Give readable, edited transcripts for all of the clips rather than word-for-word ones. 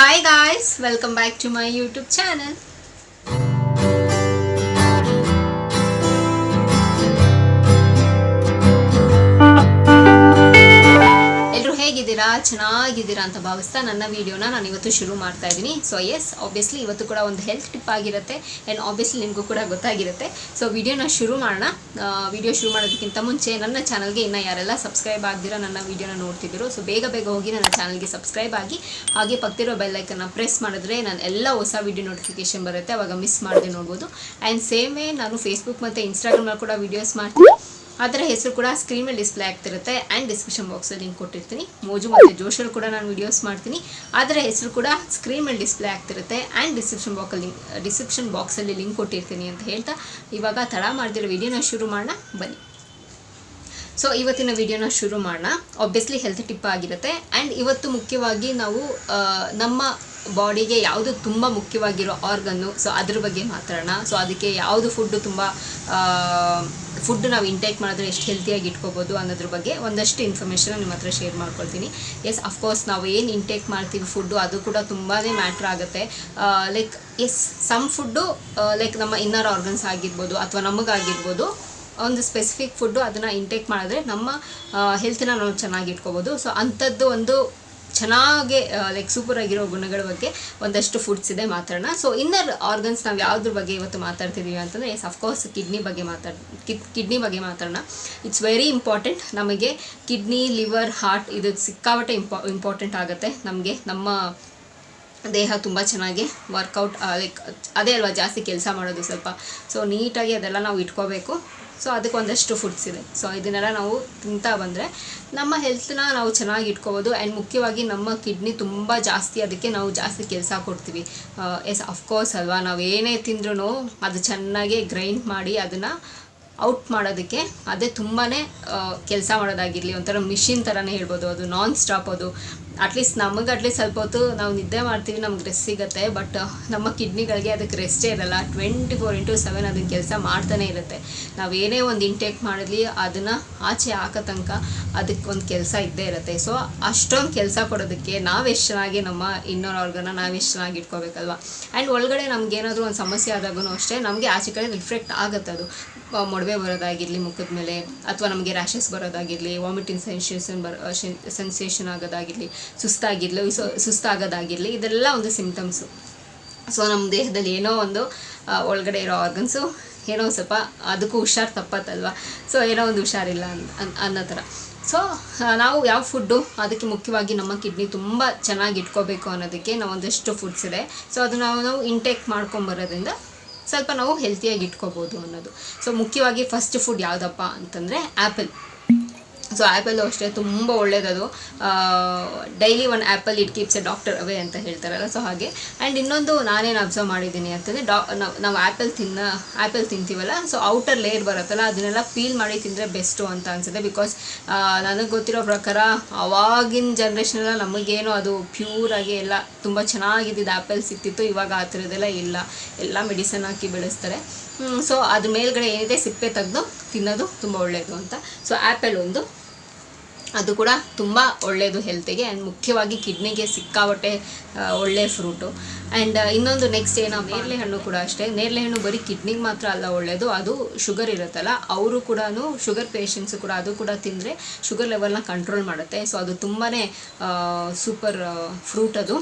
Hi guys, welcome back to my YouTube channel. ಹೇಗಿದ್ದೀರಾ ಚೆನ್ನಾಗಿದ್ದೀರಾ ಅಂತ ಭಾವಿಸ್ತಾ ನನ್ನ ವಿಡಿಯೋನ ನಾನು ಇವತ್ತು ಶುರು ಮಾಡ್ತಾ ಇದ್ದೀನಿ. ಸೊ ಎಸ್ ಆಬ್ವಿಯಸ್ಲಿ ಇವತ್ತು ಕೂಡ ಒಂದು ಹೆಲ್ತ್ ಟಿಪ್ ಆಗಿರುತ್ತೆ ಆ್ಯಂಡ್ ಆಬ್ವಿಯಸ್ಲಿ ನಿಮಗೂ ಕೂಡ ಗೊತ್ತಾಗಿರುತ್ತೆ. ಸೊ ವಿಡಿಯೋನ ಶುರು ಮಾಡೋಣ. ವಿಡಿಯೋ ಶುರು ಮಾಡೋದಕ್ಕಿಂತ ಮುಂಚೆ ನನ್ನ ಚಾನಲ್ಗೆ ಇನ್ನೂ ಯಾರೆಲ್ಲ ಸಬ್ಸ್ಕ್ರೈಬ್ ಆಗ್ದಿರೋ ನನ್ನ ವಿಡಿಯೋನ ನೋಡ್ತಿದ್ದೀರೋ ಸೊ ಬೇಗ ಹೋಗಿ ನನ್ನ ಚಾನಲ್ಗೆ ಸಬ್ಸ್ಕ್ರೈಬ್ ಆಗಿ ಹಾಗೆ ಪಕ್ಕದಿರೋ ಬೆಲ್ ಐಕನ್ನ ಪ್ರೆಸ್ ಮಾಡಿದ್ರೆ ನಾನು ಎಲ್ಲ ಹೊಸ ವಿಡಿಯೋ ನೋಟಿಫಿಕೇಶನ್ ಬರುತ್ತೆ, ಅವಾಗ ಮಿಸ್ ಮಾಡದೆ ನೋಡ್ಬೋದು. ಆ್ಯಂಡ್ ಸೇಮ್ ವೇ ನಾನು ಫೇಸ್ಬುಕ್ ಮತ್ತು ಇನ್ಸ್ಟಾಗ್ರಾಮಲ್ಲಿ ಕೂಡ ವೀಡಿಯೋಸ್ ಮಾಡ್ತೀನಿ. ಅದರ ಹೆಸರು ಕೂಡ ಸ್ಕ್ರೀನ್ ಮೇಲೆ ಡಿಸ್ಪ್ಲೇ ಆಗ್ತಿರುತ್ತೆ ಆ್ಯಂಡ್ ಡಿಸ್ಕ್ರಿಪ್ಷನ್ ಬಾಕ್ಸಲ್ಲಿ ಲಿಂಕ್ ಕೊಟ್ಟಿರ್ತೀನಿ. ಮೋಜು ಮತ್ತು ಜೋಶಲ್ಲಿ ಕೂಡ ನಾನು ವೀಡಿಯೋಸ್ ಮಾಡ್ತೀನಿ, ಅದರ ಹೆಸರು ಕೂಡ ಸ್ಕ್ರೀನ್ ಮೇಲೆ ಡಿಸ್ಪ್ಲೇ ಆಗ್ತಿರುತ್ತೆ ಆ್ಯಂಡ್ ಡಿಸ್ಕ್ರಿಪ್ಷನ್ ಬಾಕ್ಸಲ್ಲಿ ಲಿಂಕ್ ಕೊಟ್ಟಿರ್ತೀನಿ ಅಂತ ಹೇಳ್ತಾ ಇವಾಗ ತಡ ಮಾಡ್ದಿರೋ ವಿಡಿಯೋನ ಶುರು ಮಾಡೋಣ ಬನ್ನಿ. ಸೊ ಇವತ್ತಿನ ವಿಡಿಯೋನ ಶುರು ಮಾಡೋಣ. ಆಬ್ವಿಯಸ್ಲಿ ಹೆಲ್ತ್ ಟಿಪ್ ಆಗಿರುತ್ತೆ ಆ್ಯಂಡ್ ಇವತ್ತು ಮುಖ್ಯವಾಗಿ ನಾವು ನಮ್ಮ ಬಾಡಿಗೆ ಯಾವುದು ತುಂಬ ಮುಖ್ಯವಾಗಿರೋ ಆರ್ಗನ್ನು ಸೊ ಅದ್ರ ಬಗ್ಗೆ ಮಾತಾಡೋಣ. ಸೊ ಅದಕ್ಕೆ ಯಾವುದು ಫುಡ್ ನಾವು ಇಂಟೇಕ್ ಮಾಡಿದ್ರೆ ಎಷ್ಟು ಹೆಲ್ತಿಯಾಗಿ ಇಟ್ಕೋಬೋದು ಅನ್ನೋದ್ರ ಬಗ್ಗೆ ಒಂದಷ್ಟು ಇನ್ಫಾರ್ಮೇಷನ್ ನಿಮ್ಮ ಹತ್ರ ಶೇರ್ ಮಾಡ್ಕೊಳ್ತೀನಿ. ಎಸ್ ಅಫ್ಕೋರ್ಸ್ ನಾವು ಏನು ಇಂಟೇಕ್ ಮಾಡ್ತೀವಿ ಫುಡ್ಡು ಅದು ಕೂಡ ತುಂಬಾ ಮ್ಯಾಟ್ರ್ ಆಗುತ್ತೆ. ಲೈಕ್ ಸಮ್ ಫುಡ್ಡು ಲೈಕ್ ನಮ್ಮ ಇನ್ನರ್ ಆರ್ಗನ್ಸ್ ಆಗಿರ್ಬೋದು ಅಥವಾ ನಮಗಾಗಿರ್ಬೋದು ಒಂದು ಸ್ಪೆಸಿಫಿಕ್ ಫುಡ್ಡು ಅದನ್ನು ಇಂಟೇಕ್ ಮಾಡಿದ್ರೆ ನಮ್ಮ ಹೆಲ್ತನ್ನ ನಾವು ಚೆನ್ನಾಗಿ ಇಟ್ಕೋಬೋದು. ಸೊ ಅಂಥದ್ದು ಒಂದು ಚೆನ್ನಾಗಿ ಲೈಕ್ ಸೂಪರ್ ಆಗಿರೋ ಗುಣಗಳ ಬಗ್ಗೆ ಒಂದಷ್ಟು ಫುಡ್ಸ್ ಇದೆ, ಮಾತಾಡೋಣ. ಸೊ ಇನ್ನರ್ ಆರ್ಗನ್ಸ್ ನಾವು ಯಾವುದ್ರ ಬಗ್ಗೆ ಇವತ್ತು ಮಾತಾಡ್ತಿದ್ದೀವಿ ಅಂತಂದರೆ ಅಫ್ಕೋರ್ಸ್ ಕಿಡ್ನಿ ಬಗ್ಗೆ ಮಾತಾಡೋಣ. It's very important. ನಮಗೆ ಕಿಡ್ನಿ, ಲಿವರ್, ಹಾರ್ಟ್ ಇದು ಸಿಕ್ಕಾಪಟ್ಟೆ ಇಂಪಾರ್ಟೆಂಟ್ ಆಗುತ್ತೆ ನಮಗೆ. ನಮ್ಮ ದೇಹ ತುಂಬ ಚೆನ್ನಾಗಿ ವರ್ಕೌಟ್ ಲೈಕ್ ಅದೇ ಅಲ್ವಾ ಜಾಸ್ತಿ ಕೆಲಸ ಮಾಡೋದು ಸ್ವಲ್ಪ. ಸೊ ನೀಟಾಗಿ ಅದೆಲ್ಲ ನಾವು ಇಟ್ಕೋಬೇಕು. ಸೊ ಅದಕ್ಕೆ ಒಂದಷ್ಟು ಫುಡ್ಸ್ ಇದೆ. ಸೊ ಇದನ್ನೆಲ್ಲ ನಾವು ತಿಂತಾ ಬಂದರೆ ನಮ್ಮ ಹೆಲ್ತನ್ನ ನಾವು ಚೆನ್ನಾಗಿ ಇಟ್ಕೋಬೋದು. ಆ್ಯಂಡ್ ಮುಖ್ಯವಾಗಿ ನಮ್ಮ ಕಿಡ್ನಿ ತುಂಬ ಜಾಸ್ತಿ, ಅದಕ್ಕೆ ನಾವು ಜಾಸ್ತಿ ಕೆಲಸ ಕೊಡ್ತೀವಿ. ಅಫ್ಕೋರ್ಸ್ ಅಲ್ವಾ, ನಾವು ಏನೇ ತಿಂದ್ರೂ ಅದು ಚೆನ್ನಾಗಿ ಗ್ರೈಂಡ್ ಮಾಡಿ ಅದನ್ನು ಔಟ್ ಮಾಡೋದಕ್ಕೆ ಅದೇ ತುಂಬಾ ಕೆಲಸ ಮಾಡೋದಾಗಿರಲಿ, ಒಂಥರ ಮಿಷಿನ್ ಥರನೇ ಹೇಳ್ಬೋದು. ಅದು ನಾನ್ ಸ್ಟಾಪ್. ಅದು ಅಟ್ಲೀಸ್ಟ್ ಸ್ವಲ್ಪ ಹೊತ್ತು ನಾವು ನಿದ್ದೆ ಮಾಡ್ತೀವಿ, ನಮ್ಗೆ ರೆಸ್ಟ್ ಸಿಗುತ್ತೆ. ಬಟ್ ನಮ್ಮ ಕಿಡ್ನಿಗಳಿಗೆ ಅದಕ್ಕೆ ರೆಸ್ಟೇ ಇರಲ್ಲ. 24/7 ಅದನ್ನು ಕೆಲಸ ಮಾಡ್ತಾನೆ ಇರುತ್ತೆ. ನಾವೇನೇ ಒಂದು ಇಂಟೇಕ್ ಮಾಡಿದ್ಲಿ ಅದನ್ನು ಆಚೆ ಹಾಕೋ ತನಕ ಅದಕ್ಕೆ ಒಂದು ಕೆಲಸ ಇದ್ದೇ ಇರುತ್ತೆ. ಸೊ ಅಷ್ಟೊಂದು ಕೆಲಸ ಕೊಡೋದಕ್ಕೆ ನಾವೆಷ್ಟು ಚೆನ್ನಾಗಿ ನಮ್ಮ ಇನ್ನರ್ ಆರ್ಗನ್ನ ನಾವೆಷ್ಟು ಚೆನ್ನಾಗಿ ಇಟ್ಕೋಬೇಕಲ್ವ. ಆ್ಯಂಡ್ ಒಳಗಡೆ ನಮಗೇನಾದರೂ ಒಂದು ಸಮಸ್ಯೆ ಆದಾಗೂ ಅಷ್ಟೇ ನಮಗೆ ಆಚೆ ಕಡೆ ರಿಫ್ಲೆಕ್ಟ್ ಆಗುತ್ತೆ. ಅದು ಮೊಡವೆ ಬರೋದಾಗಿರಲಿ ಮುಖದ ಮೇಲೆ, ಅಥವಾ ನಮಗೆ ರ್ಯಾಷಸ್ ಬರೋದಾಗಿರಲಿ, ವಾಮಿಟಿಂಗ್ ಸೆನ್ಸೇಷನ್ ಆಗೋದಾಗಿರಲಿ, ಸುಸ್ತಾಗೋದಾಗಿರಲಿ, ಇದೆಲ್ಲ ಒಂದು ಸಿಂಪ್ಟಮ್ಸು. ಸೊ ನಮ್ಮ ದೇಹದಲ್ಲಿ ಏನೋ ಒಂದು ಒಳಗಡೆ ಇರೋ ಆರ್ಗನ್ಸು ಏನೋ ಸ್ವಲ್ಪ ಅದಕ್ಕೂ ಹುಷಾರು ತಪ್ಪತ್ತಲ್ವ. ಸೊ ಏನೋ ಒಂದು ಹುಷಾರಿಲ್ಲ ಅನ್ನೋ ಥರ. ಸೊ ನಾವು ಯಾವ ಫುಡ್ಡು ಅದಕ್ಕೆ ಮುಖ್ಯವಾಗಿ ನಮ್ಮ ಕಿಡ್ನಿ ತುಂಬ ಚೆನ್ನಾಗಿ ಇಟ್ಕೋಬೇಕು ಅನ್ನೋದಕ್ಕೆ ನಾವು ಒಂದಷ್ಟು ಫುಡ್ಸ್ ಇದೆ. ಸೊ ಅದು ನಾವು ಇಂಟೇಕ್ ಮಾಡ್ಕೊಂಬರೋದ್ರಿಂದ ಸ್ವಲ್ಪ ನಾವು ಹೆಲ್ತಿಯಾಗಿ ಇಟ್ಕೋಬೋದು ಅನ್ನೋದು. ಸೊ ಮುಖ್ಯವಾಗಿ ಫಸ್ಟ್ ಫುಡ್ ಯಾವುದಪ್ಪ ಅಂತಂದರೆ ಆ್ಯಪಲ್. ಸೊ ಆ್ಯಪಲ್ಲು ಅಷ್ಟೇ ತುಂಬ ಒಳ್ಳೆಯದದು. Daily one apple it keeps a doctor away ಅಂತ ಹೇಳ್ತಾರಲ್ಲ. ಸೊ ಹಾಗೆ. ಆ್ಯಂಡ್ ಇನ್ನೊಂದು ನಾನೇನು ಅಬ್ಸರ್ವ್ ಮಾಡಿದ್ದೀನಿ ಅಂತಂದರೆ ನಾವು ಆ್ಯಪಲ್ ತಿಂತೀವಲ್ಲ, ಸೊ ಔಟರ್ ಲೇಯರ್ ಬರುತ್ತಲ್ಲ ಅದನ್ನೆಲ್ಲ ಪೀಲ್ ಮಾಡಿ ತಿಂದರೆ ಬೆಸ್ಟು ಅಂತ ಅನಿಸುತ್ತೆ. ಬಿಕಾಸ್ ನನಗೆ ಗೊತ್ತಿರೋ ಪ್ರಕಾರ ಆವಾಗಿನ ಜನ್ರೇಷನೆಲ್ಲ ನಮಗೇನು ಅದು ಪ್ಯೂರಾಗಿ ಎಲ್ಲ ತುಂಬ ಚೆನ್ನಾಗಿದ್ದಿದ್ದು ಆ್ಯಪಲ್ ಸಿಕ್ತಿತ್ತು. ಇವಾಗ ಆ ಥರದ್ದೆಲ್ಲ ಇಲ್ಲ, ಎಲ್ಲ ಮೆಡಿಸನ್ ಹಾಕಿ ಬೆಳೆಸ್ತಾರೆ. ಸೊ ಅದ್ರ ಮೇಲ್ಗಡೆ ಏನಿದೆ ಸಿಪ್ಪೆ ತೆಗೆದು ತಿನ್ನೋದು ತುಂಬ ಒಳ್ಳೆಯದು ಅಂತ. ಸೊ ಆ್ಯಪಲ್ ಒಂದು, ಅದು ಕೂಡ ತುಂಬ ಒಳ್ಳೆಯದು ಹೆಲ್ತಿಗೆ. ಆ್ಯಂಡ್ ಮುಖ್ಯವಾಗಿ ಕಿಡ್ನಿಗೆ ಸಿಕ್ಕಾಬಟ್ಟೆ ಒಳ್ಳೆಯ ಫ್ರೂಟು. ಆ್ಯಂಡ್ ಇನ್ನೊಂದು ನೆಕ್ಸ್ಟ್ ನೇರಳೆ ಹಣ್ಣು ಕೂಡ ಅಷ್ಟೇ. ನೇರಳೆ ಹಣ್ಣು ಬರೀ ಕಿಡ್ನಿಗೆ ಮಾತ್ರ ಅಲ್ಲ ಒಳ್ಳೆಯದು, ಅದು ಶುಗರ್ ಇರುತ್ತಲ್ಲ ಅವರು ಕೂಡ, ಶುಗರ್ ಪೇಷಂಟ್ಸು ಕೂಡ ಅದು ಕೂಡ ತಿಂದರೆ ಶುಗರ್ ಲೆವೆಲ್ನ ಕಂಟ್ರೋಲ್ ಮಾಡುತ್ತೆ. ಸೊ ಅದು ತುಂಬಾ ಸೂಪರ್ ಫ್ರೂಟ್ ಅದು.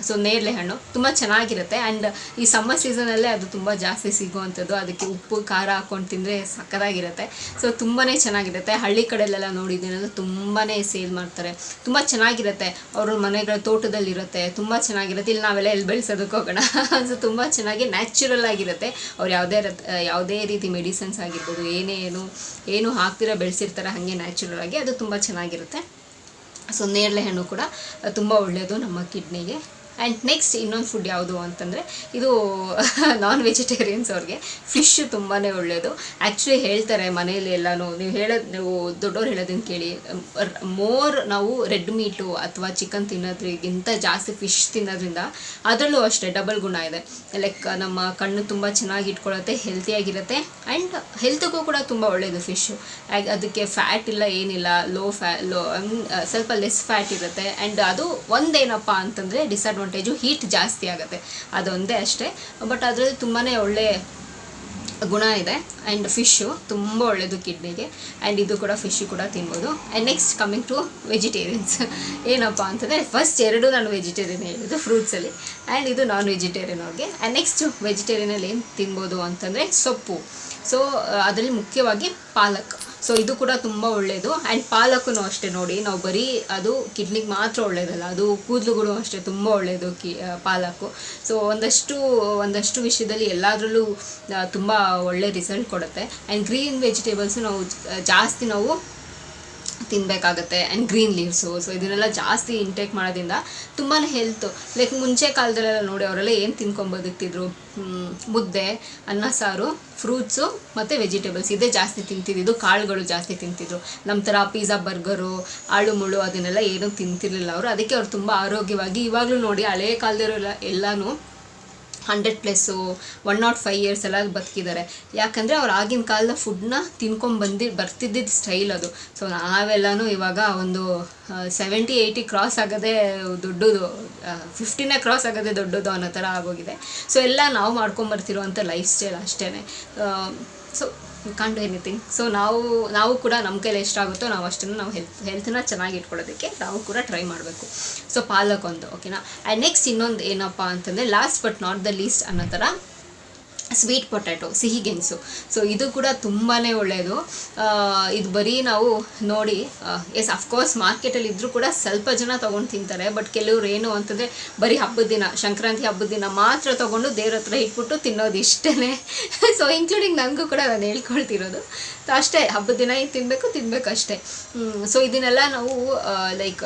ಸೊ ನೇರಳೆ ಹಣ್ಣು ತುಂಬ ಚೆನ್ನಾಗಿರುತ್ತೆ. ಆ್ಯಂಡ್ ಈ ಸಮ್ಮರ್ ಸೀಸನಲ್ಲೇ ಅದು ತುಂಬ ಜಾಸ್ತಿ ಸಿಗುವಂಥದ್ದು. ಅದಕ್ಕೆ ಉಪ್ಪು ಖಾರ ಹಾಕ್ಕೊಂಡು ತಿಂದರೆ ಸಕ್ಕತ್ತಾಗಿರುತ್ತೆ. ಸೊ ತುಂಬಾ ಚೆನ್ನಾಗಿರುತ್ತೆ. ಹಳ್ಳಿ ಕಡೆಯಲ್ಲೆಲ್ಲ ನೋಡಿದ್ದೀನಿ, ಅದು ತುಂಬಾ ಸೇಲ್ ಮಾಡ್ತಾರೆ, ತುಂಬ ಚೆನ್ನಾಗಿರುತ್ತೆ. ಅವ್ರ ಮನೆಗಳ ತೋಟದಲ್ಲಿರುತ್ತೆ, ತುಂಬ ಚೆನ್ನಾಗಿರುತ್ತೆ. ಇಲ್ಲಿ ನಾವೆಲ್ಲ ಎಲ್ಲಿ ಬೆಳೆಸೋದಕ್ಕೆ ಹೋಗೋಣ. ಸೊ ತುಂಬ ಚೆನ್ನಾಗಿ ನ್ಯಾಚುರಲ್ ಆಗಿರುತ್ತೆ. ಅವ್ರು ಯಾವುದೇ ರೀತಿ ಮೆಡಿಸಿನ್ಸ್ ಆಗಿರ್ಬೋದು ಏನು ಹಾಕ್ತಿರೋ ಬೆಳೆಸಿರ್ತಾರೆ ಹಾಗೆ ನ್ಯಾಚುರಲ್ ಆಗಿ, ಅದು ತುಂಬ ಚೆನ್ನಾಗಿರುತ್ತೆ. ಸೊ ನೇರಳೆ ಹಣ್ಣು ಕೂಡ ತುಂಬ ಒಳ್ಳೆಯದು ನಮ್ಮ ಕಿಡ್ನಿಗೆ. ಆ್ಯಂಡ್ ನೆಕ್ಸ್ಟ್ ಇನ್ನೊಂದು ಫುಡ್ ಯಾವುದು ಅಂತಂದರೆ ಇದು ನಾನ್ ವೆಜಿಟೇರಿಯನ್ಸ್ ಅವ್ರಿಗೆ ಫಿಶ್ ತುಂಬಾ ಒಳ್ಳೆಯದು. ಆ್ಯಕ್ಚುಲಿ ಹೇಳ್ತಾರೆ ಮನೆಯಲ್ಲಿ ಎಲ್ಲನೂ, ನೀವು ದೊಡ್ಡವ್ರು ಹೇಳೋದನ್ನು ಕೇಳಿ, ನಾವು ರೆಡ್ ಮೀಟು ಅಥವಾ ಚಿಕನ್ ತಿನ್ನೋದ್ರಿಗಿಂತ ಜಾಸ್ತಿ ಫಿಶ್ ತಿನ್ನೋದ್ರಿಂದ ಅದರಲ್ಲೂ ಅಷ್ಟೇ ಡಬಲ್ ಗುಣ ಇದೆ. ಲೈಕ್ ನಮ್ಮ ಕಣ್ಣು ತುಂಬ ಚೆನ್ನಾಗಿ ಇಟ್ಕೊಳ್ಳುತ್ತೆ, ಹೆಲ್ತಿಯಾಗಿರುತ್ತೆ. ಆ್ಯಂಡ್ ಹೆಲ್ತ್ಗೂ ಕೂಡ ತುಂಬ ಒಳ್ಳೆಯದು ಫಿಶ್ಶು. ಅದಕ್ಕೆ ಫ್ಯಾಟ್ ಇಲ್ಲ, ಏನಿಲ್ಲ, ಸ್ವಲ್ಪ ಲೆಸ್ ಫ್ಯಾಟ್ ಇರುತ್ತೆ. ಆ್ಯಂಡ್ ಅದು ಒಂದೇನಪ್ಪ ಅಂತಂದರೆ ಡಿಸ್ಅಡ್ವಾಂಟೇಜ್ ಡಿಸಡ್ವಾಂಟೇಜು ಹೀಟ್ ಜಾಸ್ತಿ ಆಗುತ್ತೆ, ಅದೊಂದೇ ಅಷ್ಟೇ. ಬಟ್ ಅದರಲ್ಲಿ ತುಂಬಾ ಒಳ್ಳೆ ಗುಣ ಇದೆ. ಆ್ಯಂಡ್ ಫಿಶ್ಶು ತುಂಬ ಒಳ್ಳೆಯದು ಕಿಡ್ನಿಗೆ, ಆ್ಯಂಡ್ ಇದು ಕೂಡ ಫಿಶ್ಶು ಕೂಡ ತಿನ್ಬೋದು. And next coming to vegetarians ಏನಪ್ಪ ಅಂತಂದರೆ, ಫಸ್ಟ್ ಎರಡು ನಾನು ವೆಜಿಟೇರಿಯನ್ ಹೇಳಿದ್ದು ಫ್ರೂಟ್ಸಲ್ಲಿ, ಆ್ಯಂಡ್ ಇದು ನಾನ್ ವೆಜಿಟೇರಿಯನ್ ಅವ್ರಿಗೆ. ಆ್ಯಂಡ್ ನೆಕ್ಸ್ಟ್ ವೆಜಿಟೇರಿಯನಲ್ಲಿ ಏನು ತಿನ್ಬೋದು ಅಂತಂದರೆ ಸೊಪ್ಪು. ಸೊ ಅದರಲ್ಲಿ ಮುಖ್ಯವಾಗಿ ಪಾಲಕ್. ಸೊ ಇದು ಕೂಡ ತುಂಬ ಒಳ್ಳೆಯದು. ಆ್ಯಂಡ್ ಪಾಲಕ್ಕೂ ಅಷ್ಟೇ ನೋಡಿ, ನಾವು ಬರೀ ಅದು ಕಿಡ್ನಿಗೆ ಮಾತ್ರ ಒಳ್ಳೆಯದಲ್ಲ, ಅದು ಕೂದಲುಗಳು ಅಷ್ಟೇ ತುಂಬ ಒಳ್ಳೆಯದು ಪಾಲಕ್ಕು. ಸೊ ಒಂದಷ್ಟು ವಿಷಯದಲ್ಲಿ ಎಲ್ಲದರಲ್ಲೂ ತುಂಬ ಒಳ್ಳೆ ರಿಸಲ್ಟ್ ಕೊಡುತ್ತೆ. ಆ್ಯಂಡ್ ಗ್ರೀನ್ ವೆಜಿಟೇಬಲ್ಸು ಜಾಸ್ತಿ ನಾವು ತಿನ್ನಬೇಕಾಗತ್ತೆ. And green leaves. ಸೊ ಇದನ್ನೆಲ್ಲ ಜಾಸ್ತಿ ಇಂಟೇಕ್ ಮಾಡೋದ್ರಿಂದ ತುಂಬಾ ಹೆಲ್ತು. ಲೈಕ್ ಮುಂಚೆ ಕಾಲದಲ್ಲೆಲ್ಲ ನೋಡಿ ಅವರೆಲ್ಲ ಏನು ತಿನ್ಕೊಂಬದುಕ್ತಿದ್ರು, ಮುದ್ದೆ, ಅನ್ನ ಸಾರು, ಫ್ರೂಟ್ಸು ಮತ್ತು ವೆಜಿಟೇಬಲ್ಸ್ ಇದೇ ಜಾಸ್ತಿ ತಿಂತಿದ್ದು, ಕಾಳುಗಳು ಜಾಸ್ತಿ ತಿಂತಿದ್ರು. ನಮ್ಮ ಥರ ಪಿಜ್ಜಾ, ಬರ್ಗರು, ಆಳು ಮುಳ್ಳು ಅದನ್ನೆಲ್ಲ ಏನೂ ತಿಂತಿರಲಿಲ್ಲ ಅವರು. ಅದಕ್ಕೆ ಅವ್ರು ತುಂಬ ಆರೋಗ್ಯವಾಗಿ, ಇವಾಗಲೂ ನೋಡಿ ಹಳೆಯ ಕಾಲದವರೆಲ್ಲ ಎಲ್ಲನೂ 100+ 105 ಇಯರ್ಸ್ ಎಲ್ಲ ಬದುಕಿದ್ದಾರೆ. ಯಾಕಂದರೆ ಅವ್ರು ಆಗಿನ ಕಾಲದ ಫುಡ್ನ ಬರ್ತಿದ್ದಿದ್ದು ಸ್ಟೈಲ್ ಅದು. ಸೊ ನಾವೆಲ್ಲನೂ ಇವಾಗ ಒಂದು 70-80 ಕ್ರಾಸ್ ಆಗೋದೇ ದೊಡ್ಡದು, 50ನೇ ಕ್ರಾಸ್ ಆಗೋದೇ ದೊಡ್ಡದು ಅನ್ನೋ ಥರ ಆಗೋಗಿದೆ. ಸೊ ಎಲ್ಲ ನಾವು ಮಾಡ್ಕೊಂಬರ್ತಿರೋವಂಥ ಲೈಫ್ ಸ್ಟೈಲ್ ಅಷ್ಟೇ. So we can't do anything. So ನಾವು ಕೂಡ ನಮ್ಮ ಕೈಲಿ ಎಷ್ಟಾಗುತ್ತೋ ನಾವು ಅಷ್ಟನ್ನು ನಾವು ಹೆಲ್ತನ್ನ ಚೆನ್ನಾಗಿ ಇಟ್ಕೊಳ್ಳೋದಕ್ಕೆ ನಾವು ಕೂಡ ಟ್ರೈ ಮಾಡಬೇಕು. ಸೊ ಪಾಲಕ್ ಒಂದು ಓಕೆನಾ. ಆ್ಯಂಡ್ ನೆಕ್ಸ್ಟ್ ಇನ್ನೊಂದು ಏನಪ್ಪ ಅಂತಂದರೆ, last but not the least ಅನ್ನೋ ಥರ ಸ್ವೀಟ್ ಪೊಟ್ಯಾಟೊ, ಸಿಹಿಗೆಣಸು. ಸೊ ಇದು ಕೂಡ ತುಂಬಾ ಒಳ್ಳೆಯದು. ಇದು ಬರೀ ನಾವು ನೋಡಿ ಎಸ್ ಅಫ್ಕೋರ್ಸ್ ಮಾರ್ಕೆಟಲ್ಲಿ ಇದ್ದರೂ ಕೂಡ ಸ್ವಲ್ಪ ಜನ ತೊಗೊಂಡು ತಿಂತಾರೆ. ಬಟ್ ಕೆಲವ್ರು ಏನು ಅಂತಂದರೆ ಬರೀ ಹಬ್ಬದ ದಿನ, ಸಂಕ್ರಾಂತಿ ಹಬ್ಬದ ದಿನ ಮಾತ್ರ ತೊಗೊಂಡು ದೇವ್ರ ಹತ್ರ ಇಟ್ಬಿಟ್ಟು ತಿನ್ನೋದು ಇಷ್ಟೇ. ಸೊ ಇನ್ಕ್ಲೂಡಿಂಗ್ ನನಗೂ ಕೂಡ ನಾನು ಹೇಳ್ಕೊಳ್ತಿರೋದು ಅಷ್ಟೇ, ಹಬ್ಬದ ದಿನ ತಿನ್ನಬೇಕು ಅಷ್ಟೇ. ಸೊ ಇದನ್ನೆಲ್ಲ ನಾವು ಲೈಕ್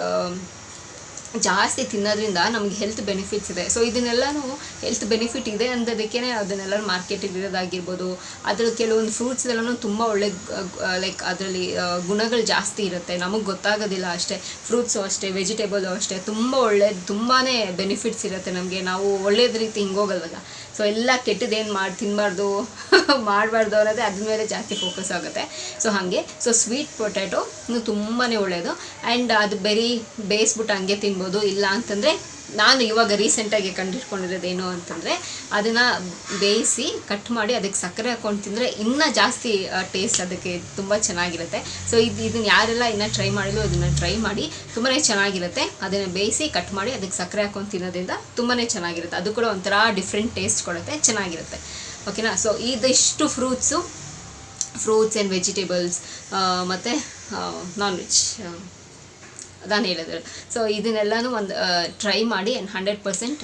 ಜಾಸ್ತಿ ತಿನ್ನೋದ್ರಿಂದ ನಮಗೆ ಹೆಲ್ತ್ ಬೆನಿಫಿಟ್ಸ್ ಇದೆ. ಸೊ ಇದನ್ನೆಲ್ಲನೂ ಹೆಲ್ತ್ ಬೆನಿಫಿಟ್ ಇದೆ ಅಂದದಕ್ಕೇ ಅದನ್ನೆಲ್ಲ ಮಾರ್ಕೆಟಲ್ಲಿ ಇರೋದಾಗಿರ್ಬೋದು. ಅದರಲ್ಲಿ ಕೆಲವೊಂದು ಫ್ರೂಟ್ಸ್ದೆಲ್ಲನೂ ತುಂಬ ಒಳ್ಳೆ ಲೈಕ್ ಅದರಲ್ಲಿ ಗುಣಗಳು ಜಾಸ್ತಿ ಇರುತ್ತೆ, ನಮಗೆ ಗೊತ್ತಾಗೋದಿಲ್ಲ ಅಷ್ಟೇ. ಫ್ರೂಟ್ಸು ಅಷ್ಟೇ, ವೆಜಿಟೇಬಲು ಅಷ್ಟೇ, ತುಂಬ ಒಳ್ಳೆಯದು, ತುಂಬಾ ಬೆನಿಫಿಟ್ಸ್ ಇರುತ್ತೆ ನಮಗೆ. ನಾವು ಒಳ್ಳೇದು ರೀತಿ ಹಿಂಗೋಗಲ್ವಲ್ಲ. ಸೊ ಎಲ್ಲ ಕೆಟ್ಟದ್ದೇನು ತಿನ್ನಬಾರ್ದು ಮಾಡಬಾರ್ದು ಅನ್ನೋದೇ ಅದ್ರ ಮೇಲೆ ಜಾಸ್ತಿ ಫೋಕಸ್ ಆಗುತ್ತೆ. ಸೊ ಹಾಗೆ ಸೊ ಸ್ವೀಟ್ ಪೊಟ್ಯಾಟೊ ತುಂಬಾ ಒಳ್ಳೆಯದು. ಆ್ಯಂಡ್ ಅದು ಬೇಯಿಸ್ಬಿಟ್ಟು ಹಂಗೆ ತಿನ್ಬೋದು. ಇಲ್ಲ ಅಂತಂದರೆ ನಾನು ಇವಾಗ ರೀಸೆಂಟಾಗಿ ಕಂಡಿಟ್ಕೊಂಡಿರೋದೇನು ಅಂತಂದರೆ, ಅದನ್ನು ಬೇಯಿಸಿ ಕಟ್ ಮಾಡಿ ಅದಕ್ಕೆ ಸಕ್ಕರೆ ಹಾಕ್ಕೊಂಡು ತಿಂದರೆ ಇನ್ನೂ ಜಾಸ್ತಿ ಟೇಸ್ಟ್ ಅದಕ್ಕೆ ತುಂಬ ಚೆನ್ನಾಗಿರುತ್ತೆ. ಸೊ ಇದನ್ನು ಯಾರೆಲ್ಲ ಇನ್ನೂ ಟ್ರೈ ಮಾಡಿದ್ರು ಅದನ್ನು ಟ್ರೈ ಮಾಡಿ, ತುಂಬಾ ಚೆನ್ನಾಗಿರುತ್ತೆ. ಅದನ್ನು ಬೇಯಿಸಿ ಕಟ್ ಮಾಡಿ ಅದಕ್ಕೆ ಸಕ್ಕರೆ ಹಾಕ್ಕೊಂಡು ತಿನ್ನೋದ್ರಿಂದ ತುಂಬಾ ಚೆನ್ನಾಗಿರುತ್ತೆ. ಅದು ಕೂಡ ಒಂಥರ ಡಿಫ್ರೆಂಟ್ ಟೇಸ್ಟ್ ಕೊಡುತ್ತೆ, ಚೆನ್ನಾಗಿರುತ್ತೆ ಓಕೆನಾ. ಸೊ ಇದಿಷ್ಟು ಫ್ರೂಟ್ಸ್ ಆ್ಯಂಡ್ ವೆಜಿಟೇಬಲ್ಸ್ ಮತ್ತು ನಾನ್ ವೆಜ್ ನಾನು ಹೇಳಿದ್ರು. ಸೊ ಇದನ್ನೆಲ್ಲನೂ ಒಂದು ಟ್ರೈ ಮಾಡಿ. ಆ್ಯಂಡ್ 100%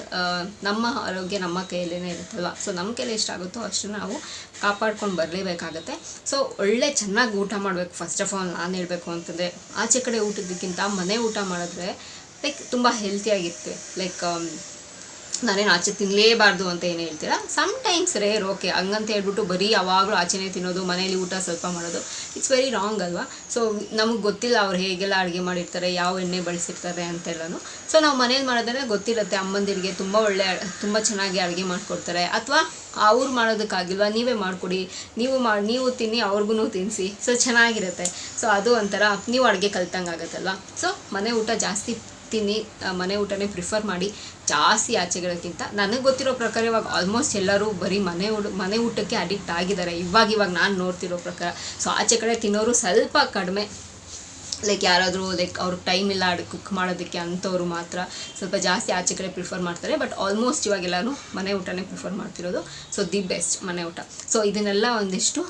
ನಮ್ಮ ಆರೋಗ್ಯ ನಮ್ಮ ಕೈಯಲ್ಲೇ ಇರುತ್ತಲ್ವ. ಸೊ ನಮ್ಮ ಕೈಯಲ್ಲಿ ಎಷ್ಟಾಗುತ್ತೋ ಅಷ್ಟು ನಾವು ಕಾಪಾಡ್ಕೊಂಡು ಬರಲೇಬೇಕಾಗತ್ತೆ. ಸೊ ಒಳ್ಳೆ ಚೆನ್ನಾಗಿ ಊಟ ಮಾಡಬೇಕು. ಫಸ್ಟ್ ಆಫ್ ಆಲ್ ನಾನು ಹೇಳಬೇಕು ಅಂತಂದರೆ, ಆಚೆ ಕಡೆ ಊಟದಕ್ಕಿಂತ ಮನೆ ಊಟ ಮಾಡಿದ್ರೆ ಲೈಕ್ ತುಂಬ ಹೆಲ್ತಿಯಾಗಿರುತ್ತೆ. ಲೈಕ್ ನಾನೇನು ಆಚೆ ತಿನ್ನಲೇಬಾರ್ದು ಅಂತ ಏನು ಹೇಳ್ತೀರಾ, ಸಮ್ಟೈಮ್ಸ್ ರೇರ್ ಓಕೆ, ಹಂಗಂತ ಹೇಳ್ಬಿಟ್ಟು ಬರೀ ಯಾವಾಗಲೂ ಆಚೆನೇ ತಿನ್ನೋದು, ಮನೇಲಿ ಊಟ ಸ್ವಲ್ಪ ಮಾಡೋದು, ಇಟ್ಸ್ ವೆರಿ ರಾಂಗ್ ಅಲ್ವಾ. ಸೊ ನಮಗೆ ಗೊತ್ತಿಲ್ಲ ಅವ್ರು ಹೇಗೆಲ್ಲ ಅಡುಗೆ ಮಾಡಿರ್ತಾರೆ, ಯಾವ ಎಣ್ಣೆ ಬಳಸಿರ್ತಾರೆ ಅಂತೆಲ್ಲನೂ. ಸೊ ನಾವು ಮನೇಲಿ ಮಾಡೋದ್ರೆ ಗೊತ್ತಿರುತ್ತೆ. ಅಮ್ಮಂದಿರಿಗೆ ತುಂಬ ಚೆನ್ನಾಗಿ ಅಡುಗೆ ಮಾಡಿಕೊಡ್ತಾರೆ. ಅಥವಾ ಅವ್ರು ಮಾಡೋದಕ್ಕಾಗಿಲ್ವಾ, ನೀವೇ ಮಾಡಿಕೊಡಿ, ನೀವು ತಿನ್ನಿ, ಅವ್ರಿಗೂ ತಿನ್ನಿಸಿ. ಸೊ ಚೆನ್ನಾಗಿರುತ್ತೆ. ಸೊ ಅದು ಒಂಥರ ನೀವು ಅಡುಗೆ ಕಲ್ತಂಗೆ ಆಗುತ್ತಲ್ವ. ಸೊ ಮನೆ ಊಟ ಜಾಸ್ತಿ ತಿನ್ನಿ, ಮನೆ ಊಟನೇ ಪ್ರಿಫರ್ ಮಾಡಿ ಜಾಸ್ತಿ ಆಚೆಗಳಕ್ಕಿಂತ. ನನಗೆ ಗೊತ್ತಿರೋ ಪ್ರಕಾರ ಇವಾಗ ಆಲ್ಮೋಸ್ಟ್ ಎಲ್ಲರೂ ಬರೀ ಮನೆ ಊಟಕ್ಕೆ ಅಡಿಕ್ಟ್ ಆಗಿದ್ದಾರೆ ಇವಾಗ ನಾನು ನೋಡ್ತಿರೋ ಪ್ರಕಾರ. ಸೊ ಆಚೆ ಕಡೆ ತಿನ್ನೋರು ಸ್ವಲ್ಪ ಕಡಿಮೆ. ಲೈಕ್ ಯಾರಾದರೂ ಲೈಕ್ ಅವ್ರಿಗೆ ಟೈಮ್ ಇಲ್ಲ ಕುಕ್ ಮಾಡೋದಕ್ಕೆ ಅಂಥವ್ರು ಮಾತ್ರ ಸ್ವಲ್ಪ ಜಾಸ್ತಿ ಆಚೆ ಕಡೆ ಪ್ರಿಫರ್ ಮಾಡ್ತಾರೆ. ಬಟ್ ಆಲ್ಮೋಸ್ಟ್ ಇವಾಗೆಲ್ಲರೂ ಮನೆ ಊಟನೇ ಪ್ರಿಫರ್ ಮಾಡ್ತಿರೋದು. ಸೊ ದಿ ಬೆಸ್ಟ್ ಮನೆ ಊಟ. ಸೊ ಇದನ್ನೆಲ್ಲ ಒಂದಿಷ್ಟು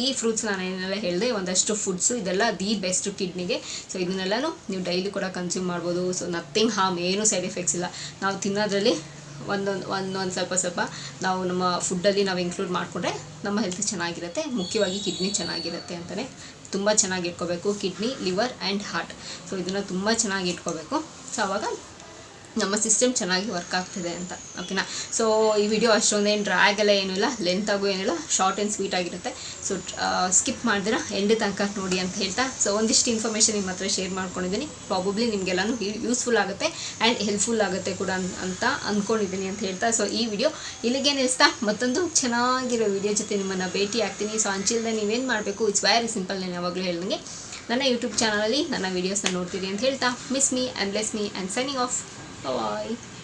ಈ ಫ್ರೂಟ್ಸ್ ನಾನು ಏನೆಲ್ಲ ಹೇಳಿದೆ, ಒಂದಷ್ಟು ಫುಡ್ಸು ಇದೆಲ್ಲ ದಿ ಬೆಸ್ಟ್ ಕಿಡ್ನಿಗೆ. ಸೊ ಇದನ್ನೆಲ್ಲನೂ ನೀವು ಡೈಲಿ ಕೂಡ ಕನ್ಸ್ಯೂಮ್ ಮಾಡ್ಬೋದು. ಸೊ ನಥಿಂಗ್ ಹಾರ್ಮ್, ಏನೂ ಸೈಡ್ ಎಫೆಕ್ಟ್ಸ್ ಇಲ್ಲ. ನಾವು ತಿನ್ನೋದ್ರಲ್ಲಿ ಒಂದೊಂದು ಸ್ವಲ್ಪ ನಾವು ನಮ್ಮ ಫುಡ್ಡಲ್ಲಿ ನಾವು ಇನ್ಕ್ಲೂಡ್ ಮಾಡಿಕೊಂಡ್ರೆ ನಮ್ಮ ಹೆಲ್ತ್ ಚೆನ್ನಾಗಿರುತ್ತೆ. ಮುಖ್ಯವಾಗಿ ಕಿಡ್ನಿ ಚೆನ್ನಾಗಿರುತ್ತೆ ಅಂತಲೇ. ತುಂಬ ಚೆನ್ನಾಗಿ ಇಟ್ಕೋಬೇಕು kidney, liver and heart. So ಇದನ್ನು ತುಂಬ ಚೆನ್ನಾಗಿ ಇಟ್ಕೋಬೇಕು. ಸೊ ಆವಾಗ ನಮ್ಮ ಸಿಸ್ಟಮ್ ಚೆನ್ನಾಗಿ ವರ್ಕ್ ಆಗ್ತಿದೆ ಅಂತ ಓಕೆನಾ. ಸೊ ಈ ವಿಡಿಯೋ ಅಷ್ಟೊಂದೇನು ಡ್ರ್ಯಾಗ್ ಎಲ್ಲ ಏನೂ ಇಲ್ಲ, ಲೆಂತಾಗೂ ಏನಿಲ್ಲ, ಶಾರ್ಟ್ ಆ್ಯಂಡ್ ಸ್ವೀಟ್ ಆಗಿರುತ್ತೆ. ಸೊ ಸ್ಕಿಪ್ ಮಾಡ್ದಿರಾ ಎಂಡ್ ತನಕ ನೋಡಿ ಅಂತ ಹೇಳ್ತಾ, ಸೊ ಒಂದಿಷ್ಟು ಇನ್ಫಾರ್ಮೇಷನ್ ನಿಮ್ಮ ಹತ್ರ ಶೇರ್ ಮಾಡ್ಕೊಂಡಿದ್ದೀನಿ. ಪ್ರಾಬಬ್ಲಿ ನಿಮಗೆಲ್ಲನೂ ಯೂಸ್ಫುಲ್ ಆಗುತ್ತೆ ಆ್ಯಂಡ್ ಹೆಲ್ಪ್ಫುಲ್ ಆಗುತ್ತೆ ಕೂಡ ಅಂತ ಅಂದ್ಕೊಂಡಿದ್ದೀನಿ ಅಂತ ಹೇಳ್ತಾ, ಸೊ ಈ ವಿಡಿಯೋ ಇಲ್ಲಿಗೆ ನಿಲ್ಲಿಸ್ತಾ ಮತ್ತೊಂದು ಚೆನ್ನಾಗಿರೋ ವಿಡಿಯೋ ಜೊತೆ ನಿಮ್ಮನ್ನು ಭೇಟಿ ಆಗ್ತೀನಿ. ಸೊ ಅಂಚಿಲ್ದೆ ನೀವೇನು ಮಾಡಬೇಕು, ಇಟ್ಸ್ ವೆರಿ ಸಿಂಪಲ್. ನಾನು ಯಾವಾಗಲೂ ಹೇಳ್ದಂಗೆ ನನ್ನ ಯೂಟ್ಯೂಬ್ ಚಾನಲಲ್ಲಿ ನನ್ನ ವೀಡಿಯೋಸ್ನ ನೋಡ್ತೀರಿ ಅಂತ ಹೇಳ್ತಾ, miss me and bless me and signing off. Bye.